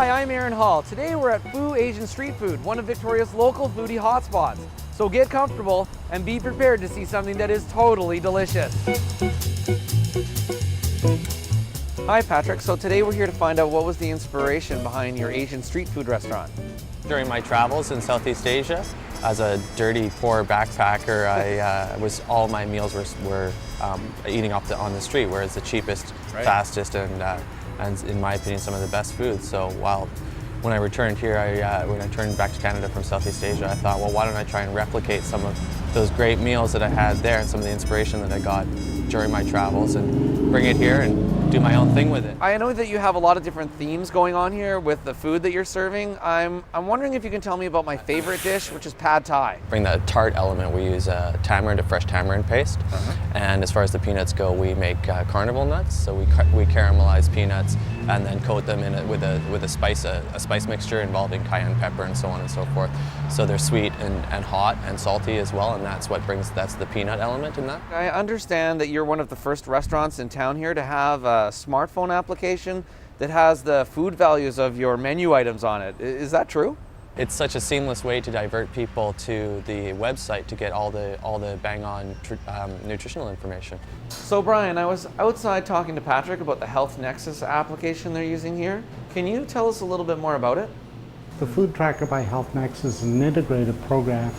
Hi, I'm Aaron Hall. Today we're at Foo Asian Street Food, one of Victoria's local foodie hotspots. So get comfortable and be prepared to see something that is totally delicious. Hi Patrick, so today we're here to find out what was the inspiration behind your Asian street food restaurant. During my travels in Southeast Asia, as a dirty, poor backpacker, all my meals were eating on the street, where it's the cheapest, fastest, and in my opinion, some of the best foods. So when I returned here, when I turned back to Canada from Southeast Asia, I thought, well, why don't I try and replicate some of those great meals that I had there and some of the inspiration that I got during my travels and bring it here and do my own thing with it. I know that you have a lot of different themes going on here with the food that you're serving. I'm wondering if you can tell me about my favorite dish, which is pad thai. Bring the tart element, we use a fresh tamarind paste. And as far as the peanuts go, we make carnival nuts. So we caramelize peanuts and then coat them in with a spice mixture involving cayenne pepper and so on and so forth. So they're sweet and hot and salty as well, and that's the peanut element in that. I understand that you're one of the first restaurants in town here to have a smartphone application that has the food values of your menu items on it. Is that true? It's such a seamless way to divert people to the website to get all the bang-on nutritional information. So Brian, I was outside talking to Patrick about the Health Nexus application they're using here. Can you tell us a little bit more about it? The Food Tracker by Health Nexus is an integrated program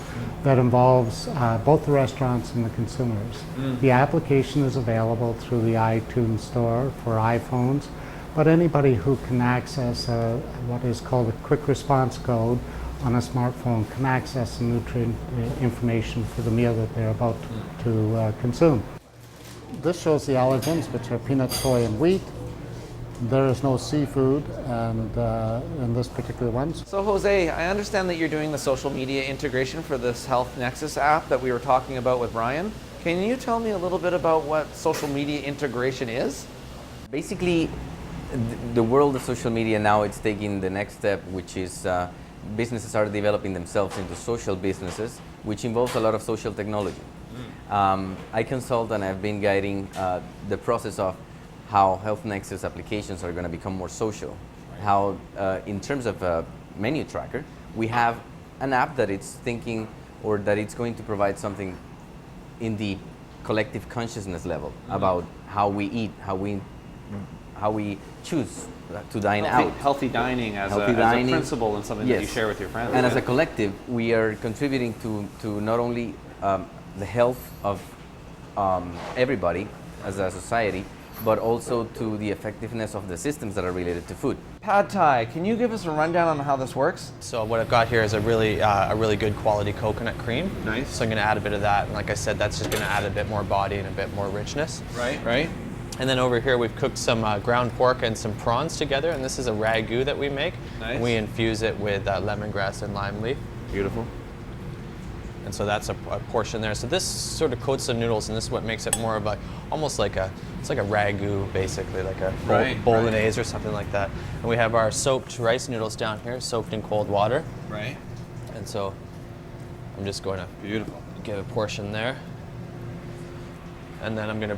that involves both the restaurants and the consumers. The application is available through the iTunes Store for iPhones, but anybody who can access what is called a quick response code on a smartphone can access the nutrient information for the meal that they're about to consume. This shows the allergens, which are peanut, soy, and wheat. There is no seafood in this particular one. So Jose, I understand that you're doing the social media integration for this Health Nexus app that we were talking about with Brian. Can you tell me a little bit about what social media integration is? Basically, the world of social media now, it's taking the next step, which is businesses are developing themselves into social businesses, which involves a lot of social technology. I consult and I've been guiding the process of how Health Nexus applications are going to become more social. How, in terms of a menu tracker, we have an app that it's thinking, or that it's going to provide something in the collective consciousness level about how we eat, how we choose to dine out. Healthy dining as a principle and something that you share with your friends. And as a collective, we are contributing to not only the health of everybody as a society, but also to the effectiveness of the systems that are related to food. Pad Thai, can you give us a rundown on how this works? So what I've got here is a really good quality coconut cream. Nice. So I'm going to add a bit of that, and like I said, that's just going to add a bit more body and a bit more richness. Right. And then over here we've cooked some ground pork and some prawns together, and this is a ragu that we make. Nice. And we infuse it with lemongrass and lime leaf. Beautiful. And so that's a portion there. So this sort of coats the noodles, and this is what makes it more of almost like a ragu, basically, like a bolognese or something like that. And we have our soaked rice noodles down here, soaked in cold water. Right. And so I'm just going to give a portion there. And then I'm going to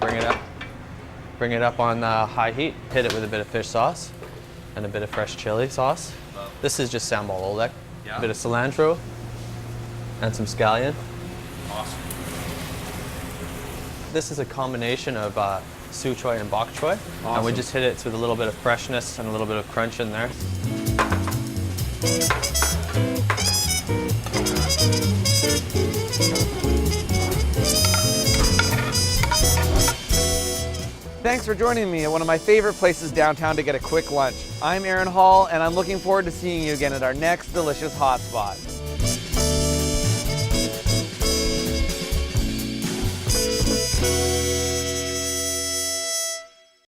bring it up on high heat, hit it with a bit of fish sauce and a bit of fresh chili sauce. This is just sambal oelek, a bit of cilantro, and some scallion. Awesome. This is a combination of su choy and bok choy. Awesome. And we just hit it with a little bit of freshness and a little bit of crunch in there. Thanks for joining me at one of my favorite places downtown to get a quick lunch. I'm Aaron Hall, and I'm looking forward to seeing you again at our next delicious hotspot.